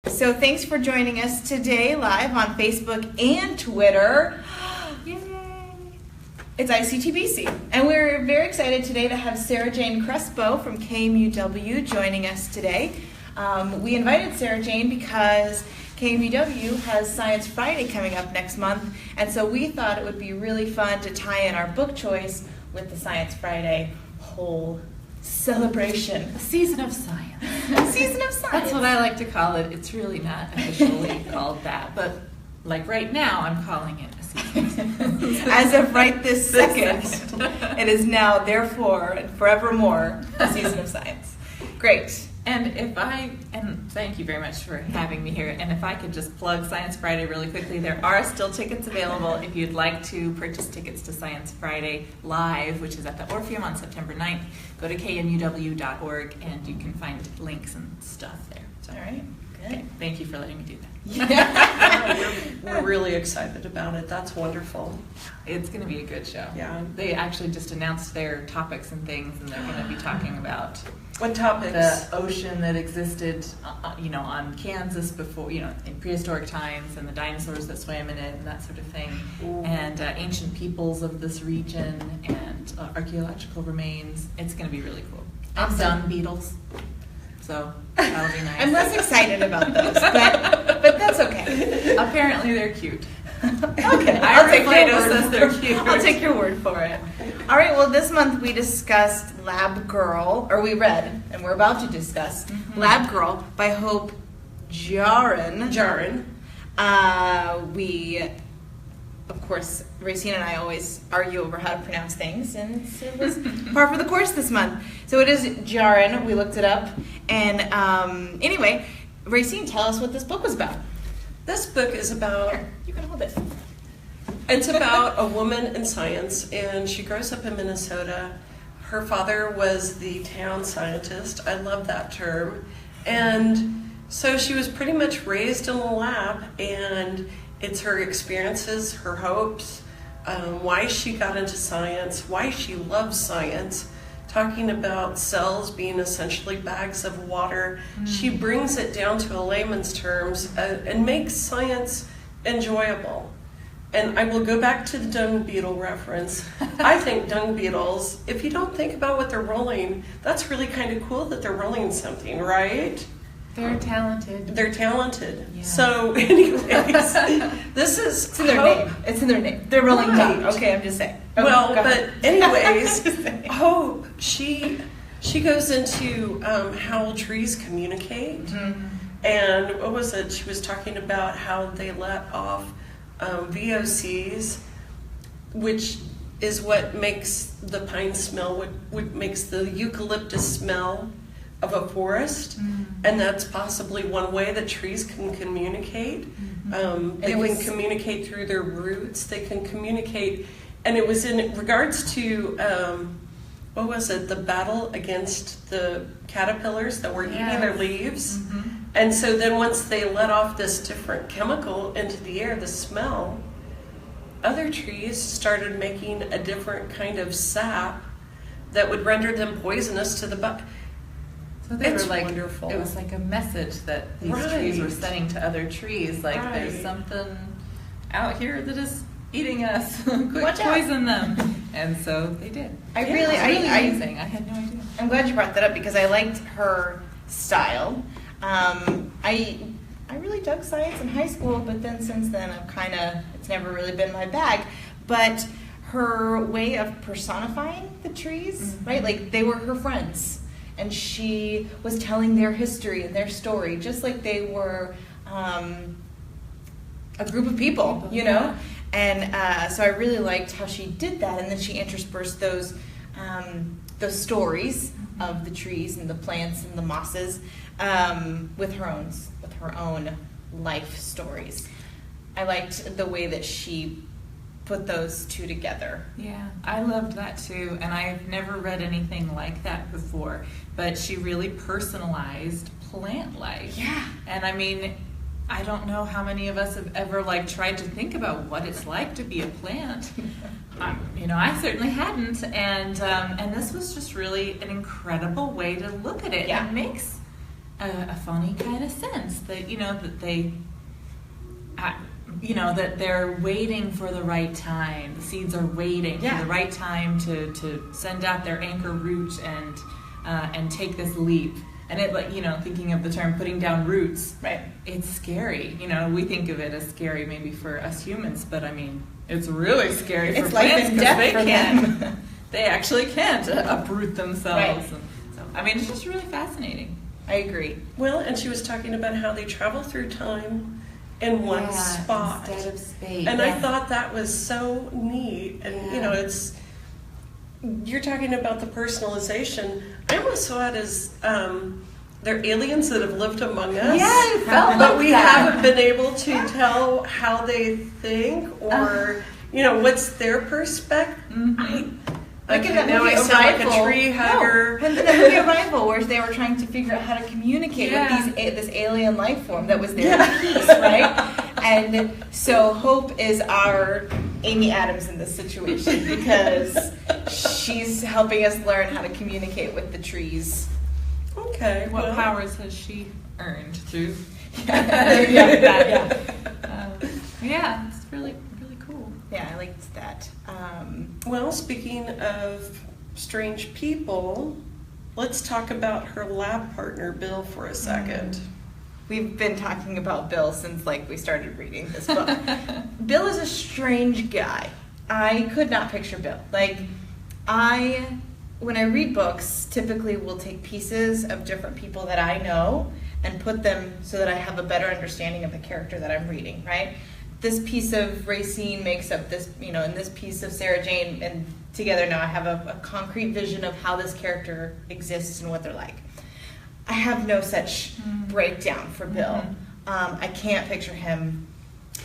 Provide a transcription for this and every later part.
So thanks for joining us today live on Facebook and Twitter. Yay! It's ICTBC. And we're very excited today to have Sarah Jane Crespo from KMUW joining us today. We invited Sarah Jane because KMUW has Science Friday coming up next month, and so we thought it would be really fun to tie in our book choice with the Science Friday whole celebration. A season of science. A season of science. That's what I like to call it. It's really not officially called that, but like right now I'm calling it a season of science. As of right this second, it is now, therefore, and forevermore, a season of science. Great. And thank you very much for having me here. And if I could just plug Science Friday really quickly, there are still tickets available if you'd like to purchase tickets to Science Friday Live, which is at the Orpheum on September 9th. Go to kmuw.org and you can find links and stuff there. So, all right, good. Okay, thank you for letting me do that. We're really excited about it. That's wonderful. It's going to be a good show. Yeah. They actually just announced their topics and things, and they're going to be talking about what topics? The ocean that existed, on Kansas before, in prehistoric times, and the dinosaurs that swam in it, and that sort of thing, Ooh. and ancient peoples of this region, and archaeological remains. It's going to be really cool. And dung beetles. So that'll be nice. I'm less excited about those, but that's okay. Apparently they're cute. Okay, I'll take your word for it. All right, well, this month we discussed Lab Girl, or we read, and we're about to discuss Lab Girl by Hope Jahren. We, of course, Racine and I always argue over how to pronounce things, and it was par for the course this month. So it is Jahren. We looked it up, and anyway, Racine, tell us what this book was about. This book is about... Here, you can hold it. It's about a woman in science, and she grows up in Minnesota. Her father was the town scientist. I love that term. And so she was pretty much raised in the lab, and it's her experiences, her hopes, why she got into science, why she loves science, talking about cells being essentially bags of water. She brings it down to a layman's terms and makes science enjoyable. And I will go back to the dung beetle reference. I think dung beetles, if you don't think about what they're rolling, that's really kind of cool that they're rolling something, right? They're talented. They're talented. Yeah. So anyways, this is... It's in their name. It's in their name. They're rolling dung. Okay, I'm just saying. Okay, well, but anyways, Hope, she goes into how trees communicate. Mm-hmm. And what was it? She was talking about how they let off VOCs, which is what makes the pine smell, what makes the eucalyptus smell of a forest. And that's possibly one way that trees can communicate. They can communicate through their roots. They can communicate, and it was in regards to what was it? The battle against the caterpillars that were eating their leaves. And so then once they let off this different chemical into the air, the smell, other trees started making a different kind of sap that would render them poisonous to the bug. So they It's were like, wonderful. It was like a message that these trees were sending to other trees, like there's something out here that is eating us. Quick, Watch out. poison them. And so they did. It's really amazing. I had no idea. I'm glad you brought that up because I liked her style. I really dug science in high school, but then since then it's never really been my bag. But her way of personifying the trees, right? Like they were her friends, and she was telling their history and their story, just like they were a group of people, you know? And so I really liked how she did that, and then she interspersed those stories of the trees and the plants and the mosses with her own life stories. I liked the way that she put those two together. Yeah, I loved that too, and I've never read anything like that before, but she really personalized plant life. Yeah. And I mean, I don't know how many of us have ever tried to think about what it's like to be a plant. I certainly hadn't, and this was just really an incredible way to look at it. Yeah. It makes a funny kind of sense that, that they, that they're waiting for the right time. The seeds are waiting for the right time to send out their anchor root and take this leap. And it, thinking of the term putting down roots, right? It's scary. We think of it as scary maybe for us humans, but I mean, it's really scary for it's plants life and death for them. They actually can't uproot themselves. Right. So, I mean, it's just really fascinating. I agree. Well, and she was talking about how they travel through time in one spot instead of space. And I thought that was so neat. And you're talking about the personalization. I almost saw it as they're aliens that have lived among us. Yeah, I felt but we haven't been able to tell how they think or what's their perspective. Mm-hmm. Look at that now movie I sound like Arrival. a tree hugger. No, and the movie Arrival, where they were trying to figure out how to communicate with this alien life form that was there in peace, right? And so Hope is our Amy Adams in this situation because she's helping us learn how to communicate with the trees. Okay. What powers has she earned through? Yeah, it's really cool. Yeah, I liked that. Well, speaking of strange people, let's talk about her lab partner, Bill, for a second. We've been talking about Bill since we started reading this book. Bill is a strange guy. I could not picture Bill. When I read books, typically will take pieces of different people that I know and put them so that I have a better understanding of the character that I'm reading, right? This piece of Racine makes up this, and this piece of Sarah Jane, and together now I have a concrete vision of how this character exists and what they're like. I have no such breakdown for Bill. I can't picture him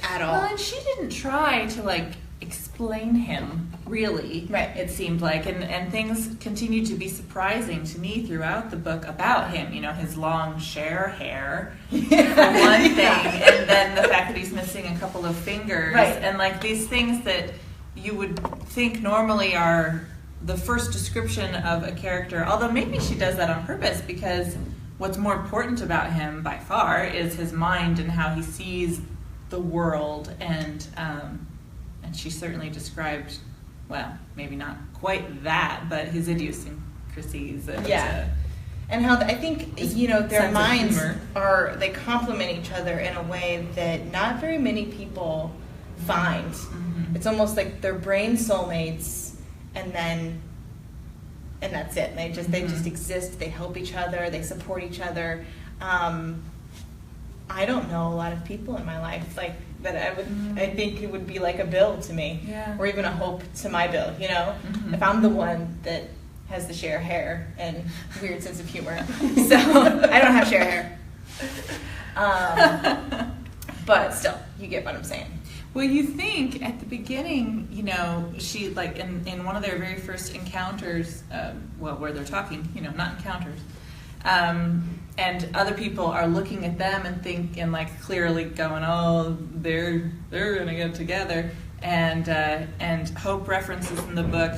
at all. Well, and she didn't try to explain him, really. Right. It seemed like, and things continued to be surprising to me throughout the book about him. His long Cher hair, for one thing, and then the fact that he's missing a couple of fingers, right. And these things that you would think normally are the first description of a character, although maybe she does that on purpose because what's more important about him by far is his mind and how he sees the world, and she certainly described, well, maybe not quite that, but his idiosyncrasies. And how I think, their minds they complement each other in a way that not very many people find. Mm-hmm. It's almost like they're brain soulmates, and that's it. They just exist. They help each other. They support each other. I don't know a lot of people in my life that I think it would be like a Bill to me, or even a Hope to my Bill. If I'm the one that has the Cher hair and weird sense of humor, so I don't have Cher hair. But still, you get what I'm saying. Well, you think at the beginning, she in one of their very first encounters, where they're talking, not encounters. And other people are looking at them and clearly going, oh, they're gonna get together, and Hope references in the book,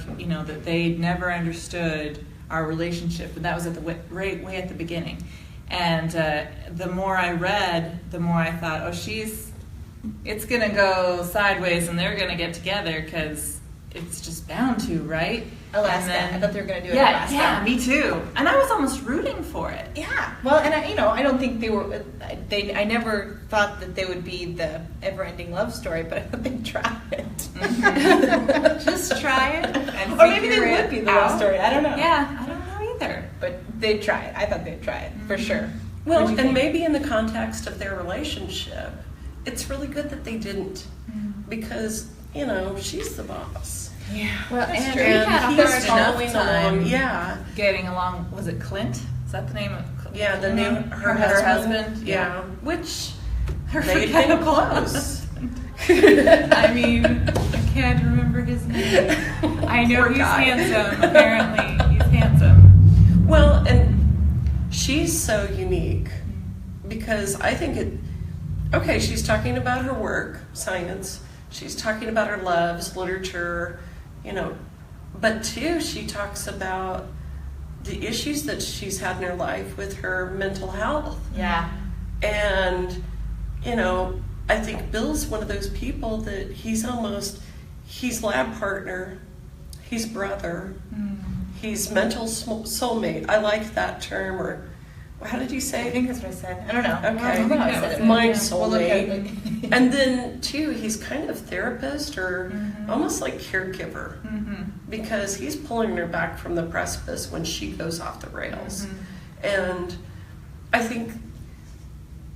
that they never understood our relationship, and that was at the way at the beginning. And the more I read, the more I thought, oh, it's gonna go sideways, and they're gonna get together because it's just bound to, right? Alaska. I thought they were going to do it in Alaska. Yeah, me too. And I was almost rooting for it. Yeah. Well, and I don't think they were. I never thought that they would be the ever-ending love story, but I thought they'd try it. Mm-hmm. Just try it, or maybe they would be the love story. I don't know. Yeah, I don't know either. But they'd try it. I thought they'd try it for sure. Well, and maybe in the context of their relationship, it's really good that they didn't, because she's the boss. Yeah. Well, and he had following along. Yeah. Getting along. Was it Clint? Is that the name of? Yeah, the name her husband. Yeah. Which they came close. I mean, I can't remember his name. I know he's handsome. Apparently, he's handsome. Well, and she's so unique because I think she's talking about her work, science. She's talking about her loves, literature, but too, she talks about the issues that she's had in her life with her mental health. Yeah. And, you know, I think Bill's one of those people that he's lab partner, he's brother, he's mental soulmate. I like that term, or how did you say? I think that's what I said. I don't know. Okay. I don't remember how I said it. Mind Yeah. We'll look at soulmate. it. And then, too, he's kind of therapist or almost like caregiver, because he's pulling her back from the precipice when she goes off the rails. And I think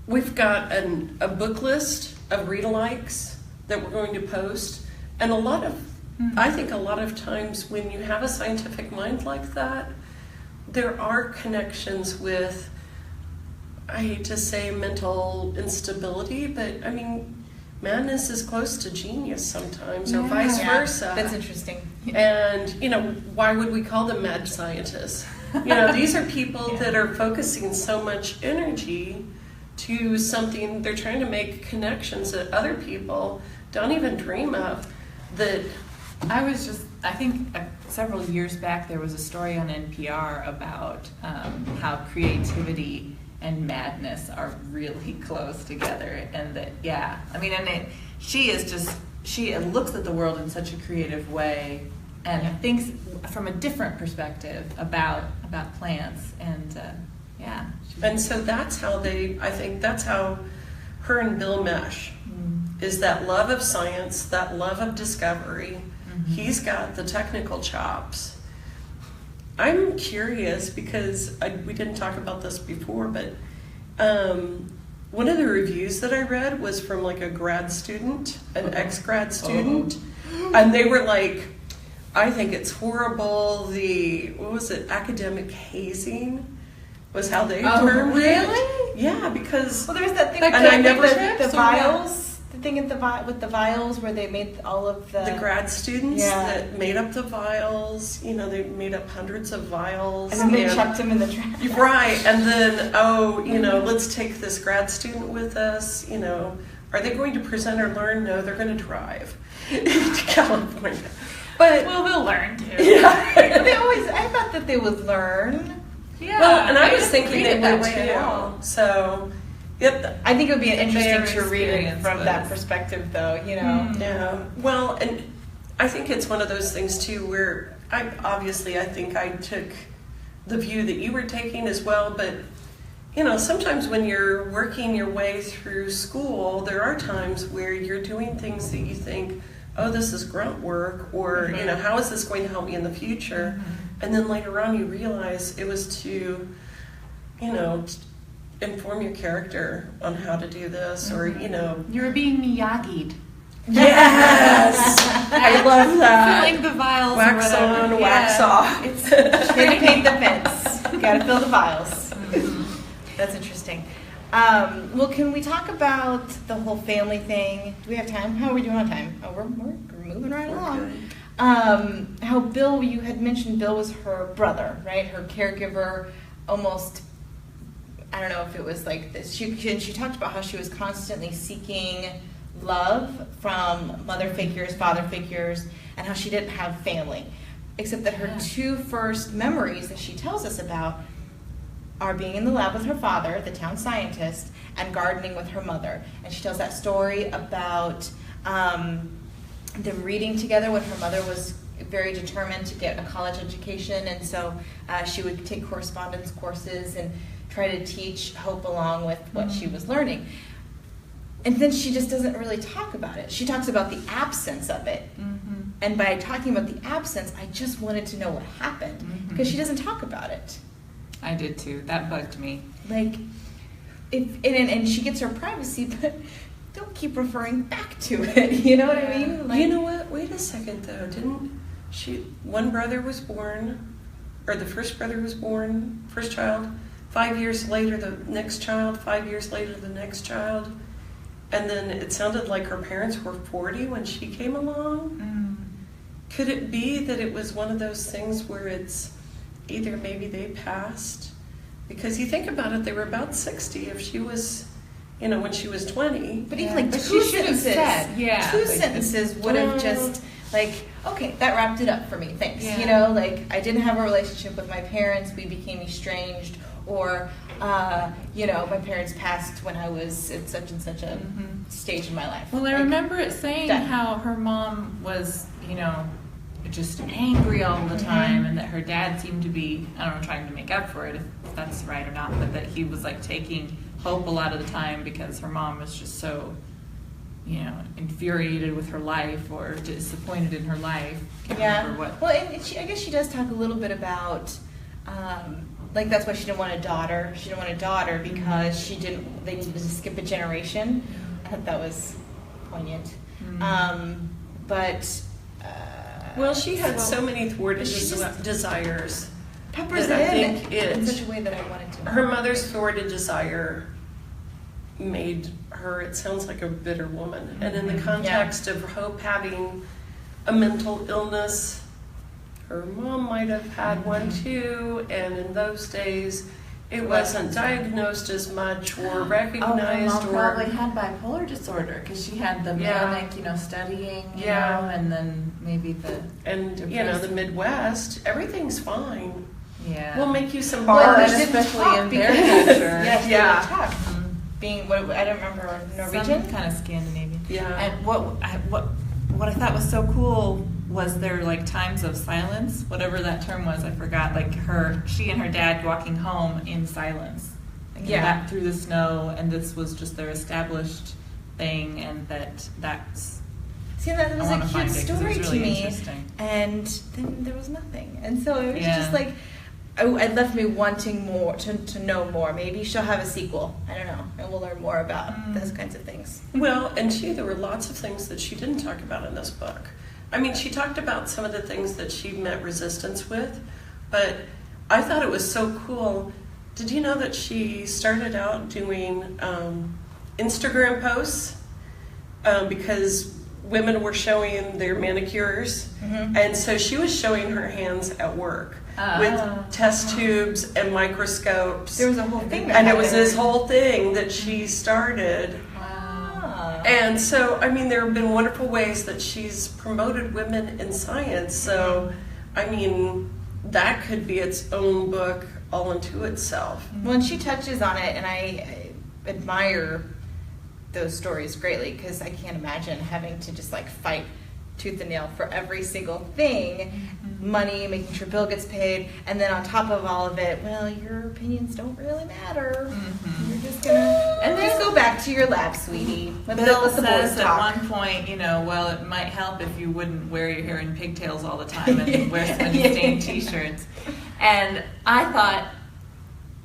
we've got a book list of read-alikes that we're going to post. And I think a lot of times when you have a scientific mind like that, there are connections with, I hate to say mental instability, but I mean, madness is close to genius sometimes, or vice versa. That's interesting. And, you know, why would we call them mad scientists? You know, these are people that are focusing so much energy to something, they're trying to make connections that other people don't even dream of. That I think several years back there was a story on NPR about how creativity and madness are really close together, and that she looks at the world in such a creative way and thinks from a different perspective about plants, and And so that's how that's how her and Bill mesh, is that love of science, that love of discovery. He's got the technical chops. I'm curious because we didn't talk about this before, but one of the reviews that I read was from like a grad student, an ex-grad student, and they were like, I think it's horrible, academic hazing was how they termed it. Really? Yeah, because Well, there's that thing And I never- the vials. The thing with the vials where they made all of the grad students Yeah. that made up the vials, you know, they made up hundreds of vials. and then they chucked them in the trash. Right, and then, let's take this grad student with us, you know. Are they going to present or learn? No, they're going to drive to California. But, well, they'll learn too. yeah. I thought that they would learn. Yeah. Well, and I was didn't thinking read they it that would way at all. too. So, yep. I think it would be interesting Their to read it experience from that was- perspective, though. You know. Yeah. Well, and I think it's one of those things too where I think I took the view that you were taking as well, but you know, sometimes when you're working your way through school, there are times where you're doing things that you think, oh, this is grunt work, or you know, how is this going to help me in the future? And then later on you realize it was to, you know, inform your character on how to do this, or you know. You were being Miyagi'd. Yes, I love that. Filling the vials. Wax or whatever. on, wax off. It's gonna paint the fence. Got to fill the vials. That's interesting. Well, can we talk about the whole family thing? Do we have time? How are we doing on time? Oh, we're moving right along. How Bill, you had mentioned Bill was her brother, right? Her caregiver, almost. I don't know if it was like this. She talked about how she was constantly seeking love from mother figures, father figures, and how she didn't have family. Except that her two first memories that she tells us about are being in the lab with her father, the town scientist, and gardening with her mother. And she tells that story about them reading together when her mother was very determined to get a college education, and so she would take correspondence courses and try to teach Hope along with what she was learning. And then she just doesn't really talk about it. She talks about the absence of it. And by talking about the absence, I just wanted to know what happened, because she doesn't talk about it. I did too. That bugged me. Like, and she gets her privacy, but don't keep referring back to it. You know what I mean? Like, You know what? Wait a second though. Didn't one brother was born, or the first brother was born, first child, 5 years later the next child, 5 years later the next child, and then it sounded like her parents were 40 when she came along? Could it be that it was one of those things where it's either maybe they passed? Because you think about it, they were about 60 if she was, you know, when she was 20. but even like But two she should have sentences, said, two like, sentences would have just like, okay, that wrapped it up for me, thanks. Yeah. You know, like, I didn't have a relationship with my parents, we became estranged, or, you know, my parents passed when I was at such and such a stage in my life. Well, I Like, remember it saying that- how her mom was, you know, just angry all the time, and that her dad seemed to be, I don't know, trying to make up for it, if that's right or not, but that he was like taking hope a lot of the time because her mom was just so, you know, infuriated with her life or disappointed in her life. Can't remember what. Well, and I guess she does talk a little bit about, like, that's why she didn't want a daughter. She didn't want a daughter because they needed to skip a generation. I thought that was poignant. But, Well, she had so many thwarted She just- desires. peppers that I it think in such a way that I wanted to. Her mother's thwarted desire made her, it sounds like, a bitter woman. And in the context of Hope having a mental illness, her mom might have had one too, and in those days it wasn't diagnosed as much or recognized. Oh, her mom probably had bipolar disorder because she had the manic, you know, studying, you know, and then maybe the you know, the Midwest, everything's fine. yeah. We'll make you some Well, bars. she didn't especially talk in their because- culture. Yeah, she Yeah. didn't talk. Being, what, I don't remember, Norwegian? Some kind of Scandinavian. Yeah. And what I thought was so cool was their like times of silence, whatever that term was, I forgot. Like she and her dad walking home in silence, like back through the snow, and this was just their established thing, and that's. See, that was I a wanna cute find it 'cause it was story really to me, interesting. and then there was nothing, and so it was Yeah. just like, it left me wanting more, to know more. Maybe she'll have a sequel, I don't know, and we'll learn more about those kinds of things. Well, and there were lots of things that she didn't talk about in this book. I mean, she talked about some of the things that she met resistance with, but I thought it was so cool. Did you know that she started out doing Instagram posts because women were showing their manicures, and so she was showing her hands at work with test tubes and microscopes. There was a whole thing that And it was happened. this whole thing that she started. Ah. And so, I mean, there have been wonderful ways that she's promoted women in science. So, I mean, that could be its own book all unto itself. Well, and she touches on it, and I admire those stories greatly, because I can't imagine having to just like fight tooth and nail for every single thing, money, making sure bill gets paid, and then on top of all of it, well, your opinions don't really matter. You're just gonna just go back to your lab, sweetie. Let Bill the boys says at talk. one point, you know, well, it might help if you wouldn't wear your hair in pigtails all the time and wear stained t-shirts. And I thought,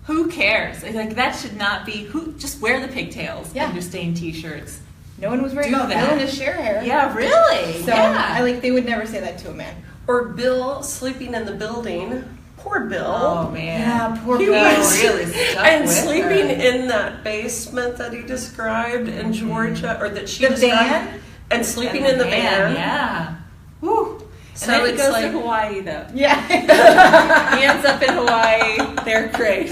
who cares? Like, that should not be, just wear the pigtails and your stained t-shirts. No one was worried Do about that. Bill and his share hair. Yeah, really? So they would never say that to a man. Or Bill sleeping in the building. Poor Bill. Oh, man. Yeah, poor He Bill. was really stuck and with sleeping her. in that basement that he described in Georgia, or that she The described, van? and sleeping in the van. Yeah. Woo. So And then he it's goes like- to Hawaii, though. Yeah. He ends up in Hawaii. They're great.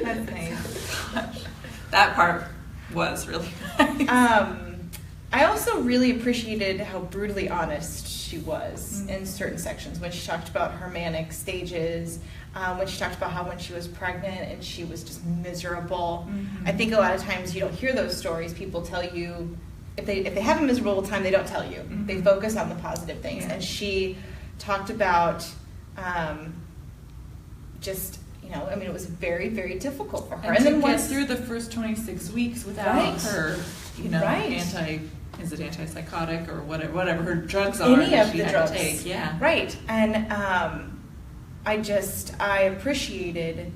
That's nice. That part was really nice. I also really appreciated how brutally honest she was in certain sections when she talked about her manic stages, when she talked about how when she was pregnant and she was just miserable. I think a lot of times you don't hear those stories. People tell you if they have a miserable time, they don't tell you. They focus on the positive things. Yeah. And she talked about just, you know, I mean, it was very, very difficult for her. And to then get once through the first 26 weeks without Right. her, you know, Right. antipsychotic or whatever her drugs are Any that of she the had drugs. to take. Yeah. Right. And I appreciated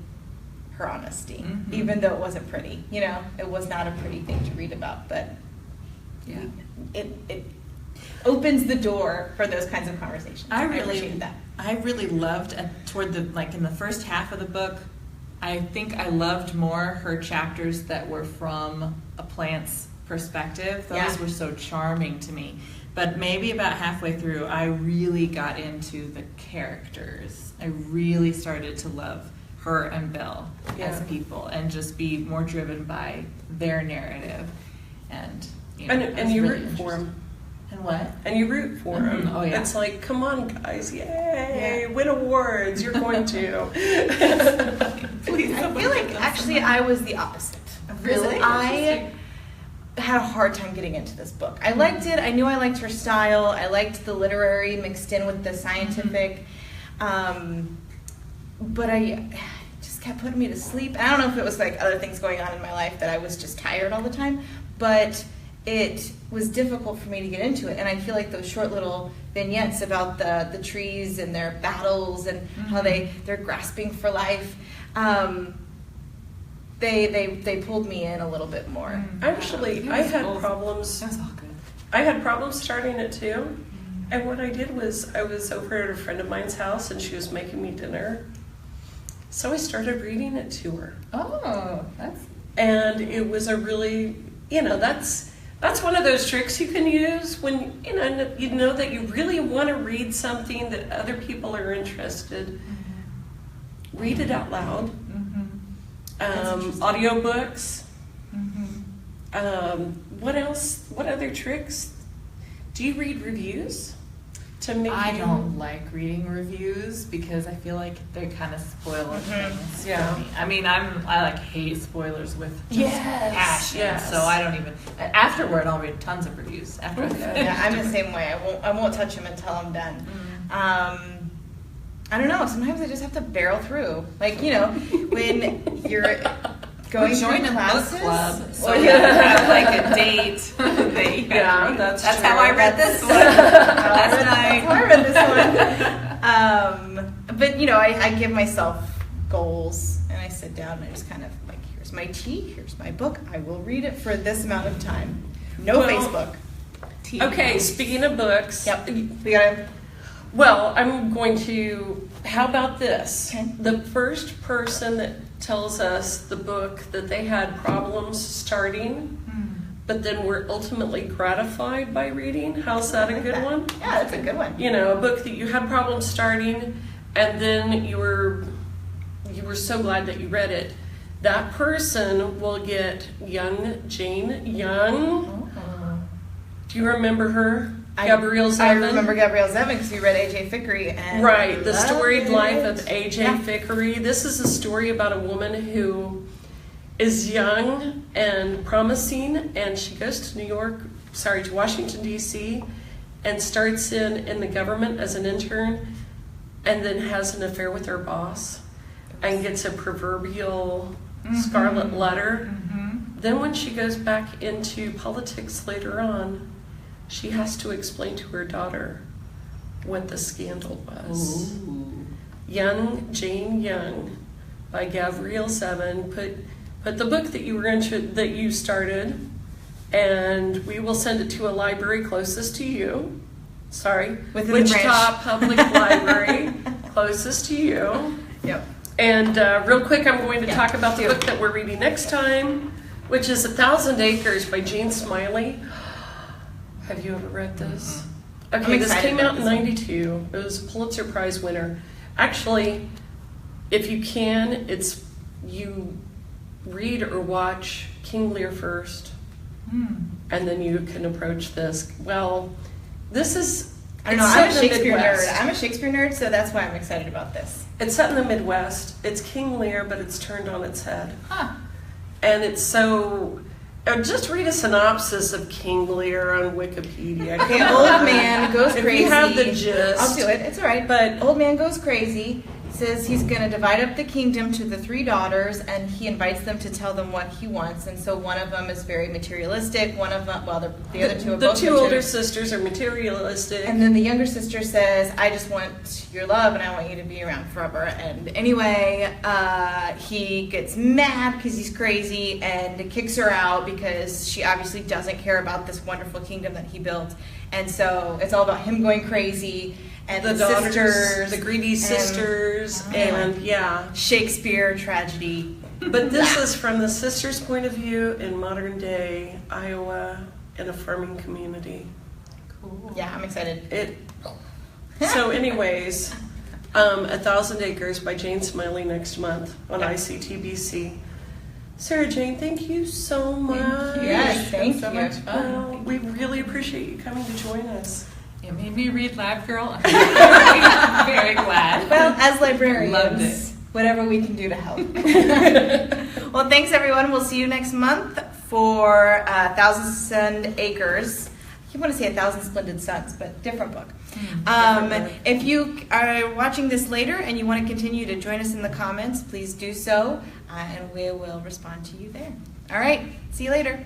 her honesty, even though it wasn't pretty. You know, it was not a pretty thing to read about, but Yeah. it opens the door for those kinds of conversations. I appreciated that. really loved toward the in the first half of the book. I think I loved more her chapters that were from a plant's perspective. Those were so charming to me. But maybe about halfway through, I really got into the characters. I really started to love her and Bill as people, and just be more driven by their narrative. And you know, And it was you really root for him. interesting. And what? And you root for them. Oh, yeah. It's like, come on, guys, yay, win awards, you're going to. Please. I feel like actually I was the opposite. Really? I had a hard time getting into this book. I liked it. I knew I liked her style. I liked the literary mixed in with the scientific. But I just kept putting me to sleep. I don't know if it was like other things going on in my life that I was just tired all the time, but it was difficult for me to get into it. And I feel like those short little vignettes about the trees and their battles and how they're grasping for life, they pulled me in a little bit more. Actually, I had problems. That was all good. I had problems starting it too. And what I did was I was over at a friend of mine's house and she was making me dinner. So I started reading it to her. Oh, And it was a really, that's one of those tricks you can use when, you know that you really want to read something that other people are interested. Read it out loud. Audiobooks. What else? What other tricks? Do you read reviews? I don't like reading reviews because I feel like they kind of spoil things for me. I mean, I hate spoilers with just passion. Yes. So I don't even afterward I'll read tons of reviews after. Yeah, I'm the same way. I won't touch them until I'm done. I don't know. Sometimes I just have to barrel through. Like when you're going join through a classes, book club, so you have like a date. That's true. how I read this one last night. That's how I read this one. But I give myself goals, and I sit down and I just kind of like, here's my tea, here's my book. I will read it for this amount of time. No Facebook. Okay, speaking of books. Yep. We gotta. Well, I'm going to. How about this? Okay. The first person that tells us the book that they had problems starting, but then were ultimately gratified by reading. How's that a good one? Yeah, that's a good one. A book that you had problems starting, and then you were so glad that you read it. That person will get young Jane Young. Do you remember her? Gabrielle Zevin. I remember Gabrielle Zevin because we read A.J. Fickery. And right, the storied it. life of A.J. Fickery. This is a story about a woman who is young and promising, and she goes to Washington, D.C., and starts in the government as an intern, and then has an affair with her boss, and gets a proverbial scarlet letter. Then when she goes back into politics later on, she has to explain to her daughter what the scandal was. Ooh. Young Jane Young by Gabrielle Zevin. Put the book that you started, and we will send it to a library closest to you. Sorry, Within Wichita Public Library closest to you. Yep. And real quick, I'm going to talk about the book that we're reading next time, which is 1,000 Acres by Jean Smiley. Have you ever read this? Okay, this came out in '92. It was a Pulitzer Prize winner. Actually, if you can, you read or watch King Lear first, and then you can approach this. Well, this is. I don't know. I'm a Shakespeare nerd. I'm a Shakespeare nerd, so that's why I'm excited about this. It's set in the Midwest. It's King Lear, but it's turned on its head. Huh. And it's so. Just read a synopsis of King Lear on Wikipedia. Okay, old man goes crazy. If you have the gist. I'll do it. It's all right. But old man goes crazy. Says he's going to divide up the kingdom to the 3 daughters, and he invites them to tell them what he wants. And so one of them is very materialistic. One of them, well, the other two are both. The two older sisters are materialistic. And then the younger sister says, "I just want your love, and I want you to be around forever." And anyway, he gets mad because he's crazy and kicks her out because she obviously doesn't care about this wonderful kingdom that he built. And so it's all about him going crazy. And the daughters, sisters, the greedy sisters, and Shakespeare tragedy. But this is from the sisters' point of view in modern day Iowa in a farming community. Cool. Yeah, I'm excited. So anyways, 1,000 Acres by Jane Smiley next month on ICTBC. Sarah Jane, thank you so much. Yes, thank It's so you. much fun. Well, we really appreciate you coming to join us. It made me read Lab Girl. I'm very, very glad. Well, as librarians, Loved it. whatever we can do to help. Well, thanks everyone. We'll see you next month for 1,000 Acres. I keep want to say 1,000 Splendid Suns, but different book. Different book. If you are watching this later and you want to continue to join us in the comments, please do so, and we will respond to you there. All right, see you later.